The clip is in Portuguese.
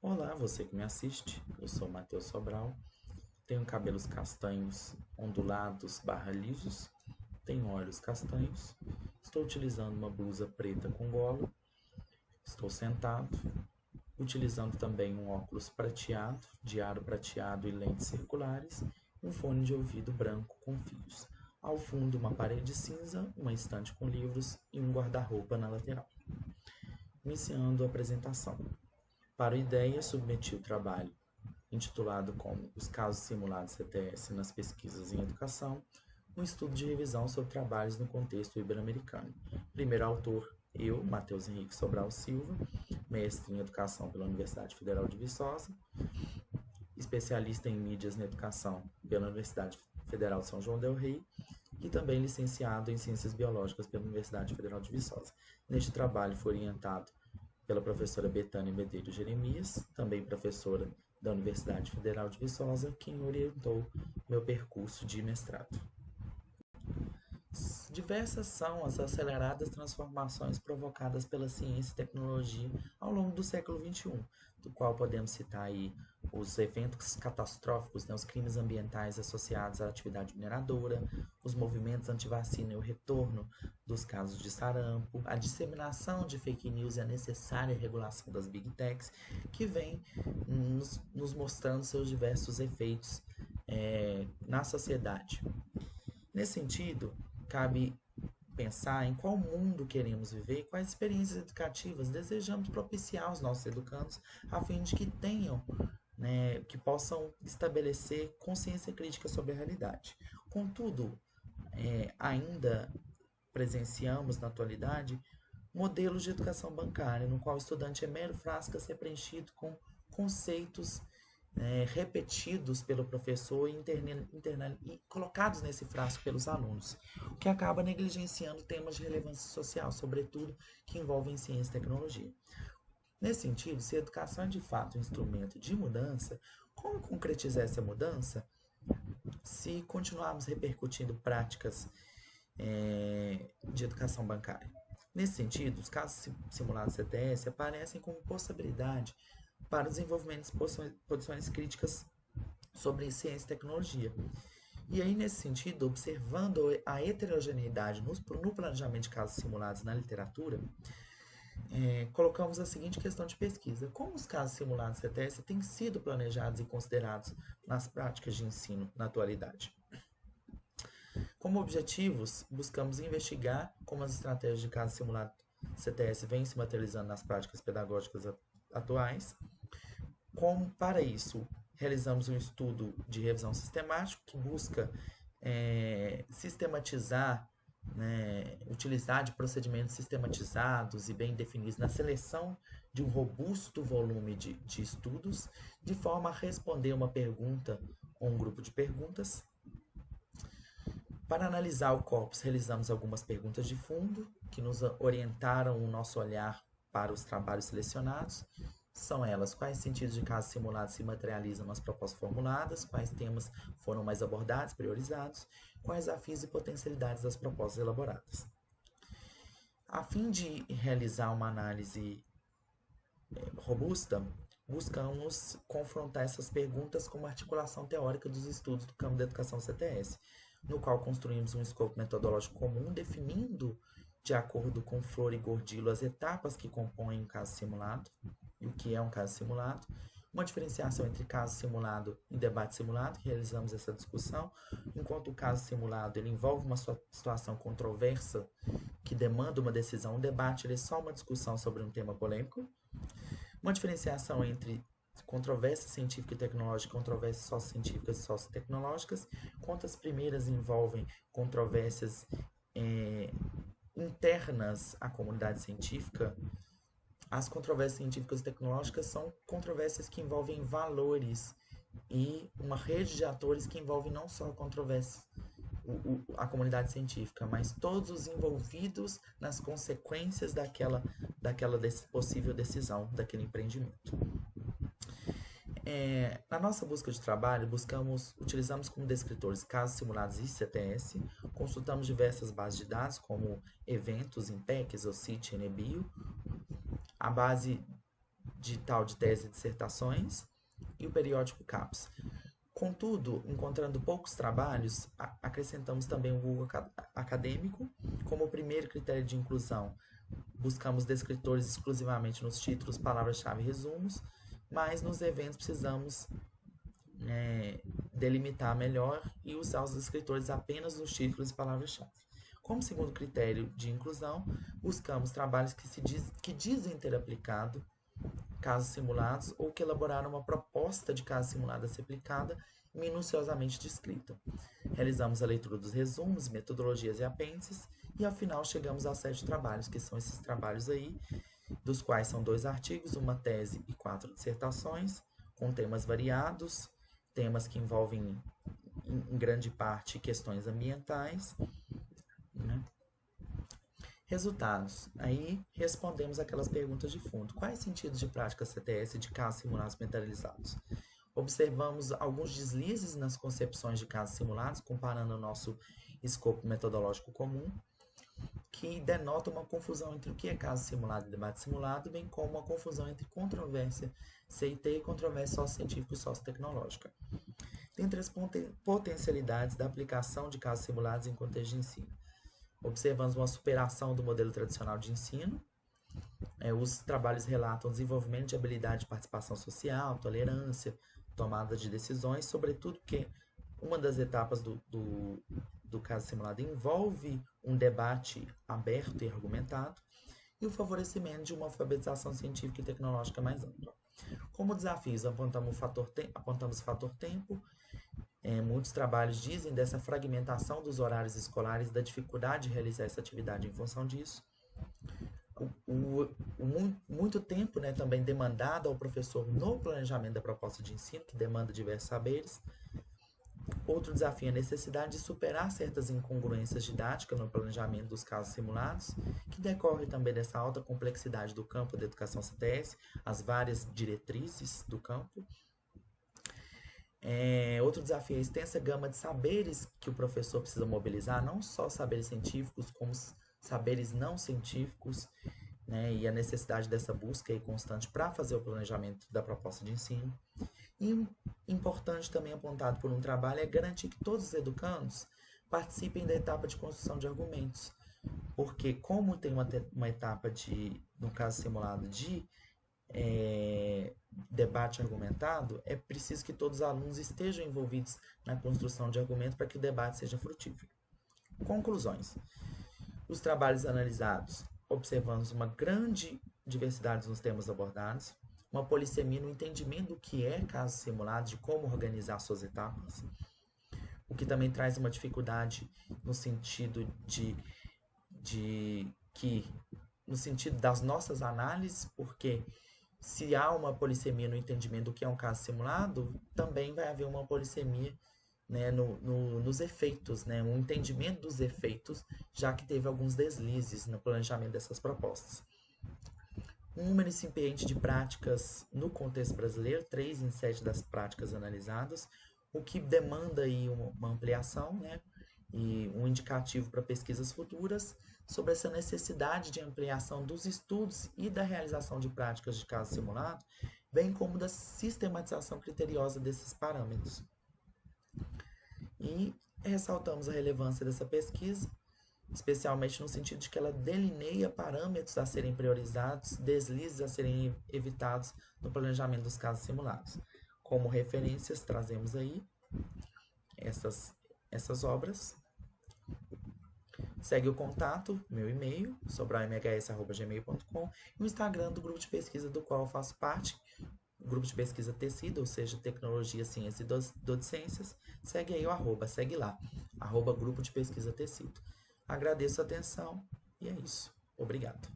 Olá, você que me assiste. Eu sou Matheus Sobral. Tenho cabelos castanhos ondulados barra lisos. Tenho olhos castanhos. Estou utilizando uma blusa preta com gola. Estou sentado. Utilizando também um óculos prateado, de aro prateado e lentes circulares. Um fone de ouvido branco com fios. Ao fundo, uma parede cinza, uma estante com livros e um guarda-roupa na lateral. Iniciando a apresentação. Para a ideia, submeti o trabalho intitulado como Os Casos Simulados CTS nas Pesquisas em Educação, um estudo de revisão sobre trabalhos no contexto ibero-americano. Primeiro autor, eu, Matheus Henrique Sobral Silva, mestre em Educação pela Universidade Federal de Viçosa, especialista em mídias na educação pela Universidade Federal de São João del Rei e também licenciado em Ciências Biológicas pela Universidade Federal de Viçosa. Neste trabalho foi orientado pela professora Betânia Medeiros Jeremias, também professora da Universidade Federal de Viçosa, quem orientou meu percurso de mestrado. Diversas são as aceleradas transformações provocadas pela ciência e tecnologia ao longo do século XXI, do qual podemos citar aí os eventos catastróficos, os crimes ambientais associados à atividade mineradora, os movimentos anti-vacina e o retorno dos casos de sarampo, a disseminação de fake news e a necessária regulação das big techs, que vem nos mostrando seus diversos efeitos na sociedade. Nesse sentido, cabe pensar em qual mundo queremos viver e quais experiências educativas desejamos propiciar aos nossos educandos, a fim de que tenham, que possam estabelecer consciência crítica sobre a realidade. Contudo, ainda presenciamos na atualidade modelos de educação bancária, no qual o estudante é mero frasco a ser preenchido com conceitos repetidos pelo professor e colocados nesse frasco pelos alunos, o que acaba negligenciando temas de relevância social, sobretudo que envolvem ciência e tecnologia. Nesse sentido, se a educação é de fato um instrumento de mudança, como concretizar essa mudança se continuarmos repercutindo práticas de educação bancária? Nesse sentido, os casos simulados CTS aparecem como possibilidade para o desenvolvimento de posições críticas sobre ciência e tecnologia. E aí, nesse sentido, observando a heterogeneidade no planejamento de casos simulados na literatura, colocamos a seguinte questão de pesquisa: como os casos simulados CTS têm sido planejados e considerados nas práticas de ensino na atualidade? Como objetivos, buscamos investigar como as estratégias de caso simulado CTS vêm se materializando nas práticas pedagógicas atuais. Para isso, realizamos um estudo de revisão sistemático que busca sistematizar, utilizar de procedimentos sistematizados e bem definidos na seleção de um robusto volume de estudos, de forma a responder uma pergunta ou um grupo de perguntas. Para analisar o corpus, realizamos algumas perguntas de fundo que nos orientaram o nosso olhar para os trabalhos selecionados. São elas: quais sentidos de casos simulados se materializam nas propostas formuladas, quais temas foram mais abordados, priorizados, quais desafios e potencialidades das propostas elaboradas. A fim de realizar uma análise robusta, buscamos confrontar essas perguntas com uma articulação teórica dos estudos do campo da educação CTS, no qual construímos um escopo metodológico comum, definindo, de acordo com Flor e Gordillo, as etapas que compõem um caso simulado e o que é um caso simulado, uma diferenciação entre caso simulado e debate simulado, que realizamos essa discussão, enquanto o caso simulado ele envolve uma situação controversa que demanda uma decisão, o debate ele é só uma discussão sobre um tema polêmico, uma diferenciação entre controvérsia científica e tecnológica, controvérsias sociocientíficas e sociotecnológicas, enquanto as primeiras envolvem controvérsias internas à comunidade científica, as controvérsias científicas e tecnológicas são controvérsias que envolvem valores e uma rede de atores que envolvem não só a comunidade científica, mas todos os envolvidos nas consequências daquela possível decisão, daquele empreendimento. Na nossa busca de trabalho, utilizamos como descritores casos simulados e CTS, consultamos diversas bases de dados, como eventos, INPEC, Exocit, Enebio. A base digital de tese e dissertações e o periódico CAPES. Contudo, encontrando poucos trabalhos, acrescentamos também o Google Acadêmico como primeiro critério de inclusão. Buscamos descritores exclusivamente nos títulos, palavras-chave e resumos, mas nos eventos precisamos delimitar melhor e usar os descritores apenas nos títulos e palavras-chave. Como segundo critério de inclusão, buscamos trabalhos que dizem ter aplicado casos simulados ou que elaboraram uma proposta de caso simulado a ser aplicada minuciosamente descrita. Realizamos a leitura dos resumos, metodologias e apêndices e ao final chegamos aos 7 trabalhos, que são esses trabalhos aí, dos quais são 2 artigos, uma tese e 4 dissertações, com temas variados, temas que envolvem em grande parte questões ambientais, né? Resultados. Aí respondemos aquelas perguntas de fundo. Quais sentidos de prática CTS de casos simulados mentalizados? Observamos alguns deslizes nas concepções de casos simulados, comparando o nosso escopo metodológico comum, que denota uma confusão entre o que é caso simulado e debate simulado, bem como uma confusão entre controvérsia CIT e controvérsia sociocientífica e sociotecnológica. Dentre as potencialidades da aplicação de casos simulados em contexto de ensino, observamos uma superação do modelo tradicional de ensino. Os trabalhos relatam o desenvolvimento de habilidade de participação social, tolerância, tomada de decisões, sobretudo porque uma das etapas do caso simulado envolve um debate aberto e argumentado e o favorecimento de uma alfabetização científica e tecnológica mais ampla. Como desafios, apontamos o fator tempo. Muitos trabalhos dizem dessa fragmentação dos horários escolares, da dificuldade de realizar essa atividade em função disso. Muito tempo, né, também demandado ao professor no planejamento da proposta de ensino, que demanda diversos saberes. Outro desafio é a necessidade de superar certas incongruências didáticas no planejamento dos casos simulados, que decorre também dessa alta complexidade do campo da educação CTS, as várias diretrizes do campo. Outro desafio é a extensa gama de saberes que o professor precisa mobilizar, não só saberes científicos, como saberes não científicos, né, e a necessidade dessa busca aí constante para fazer o planejamento da proposta de ensino. E importante também apontado por um trabalho é garantir que todos os educandos participem da etapa de construção de argumentos, porque como tem uma etapa no caso simulado, de debate argumentado, é preciso que todos os alunos estejam envolvidos na construção de argumentos para que o debate seja frutífero. Conclusões. Os trabalhos analisados, observamos uma grande diversidade nos temas abordados, uma polissemia no entendimento do que é caso simulado, de como organizar suas etapas, o que também traz uma dificuldade no sentido no sentido das nossas análises, porque se há uma polissemia no entendimento do que é um caso simulado, também vai haver uma polissemia, né, nos efeitos, né, um entendimento dos efeitos, já que teve alguns deslizes no planejamento dessas propostas. Um número incipiente de práticas no contexto brasileiro, 3 em 7 das práticas analisadas, o que demanda aí uma ampliação, né, e um indicativo para pesquisas futuras sobre essa necessidade de ampliação dos estudos e da realização de práticas de caso simulado, bem como da sistematização criteriosa desses parâmetros. E ressaltamos a relevância dessa pesquisa, especialmente no sentido de que ela delineia parâmetros a serem priorizados, deslizes a serem evitados no planejamento dos casos simulados. Como referências, trazemos aí essas obras. Segue o contato, meu e-mail, sobralmhs@gmail.com, e o Instagram do grupo de pesquisa do qual eu faço parte, o grupo de pesquisa Tecido, ou seja, Tecnologia, Ciência e Docências. Segue aí segue lá, @grupo de pesquisa Tecido. Agradeço a atenção e é isso. Obrigado.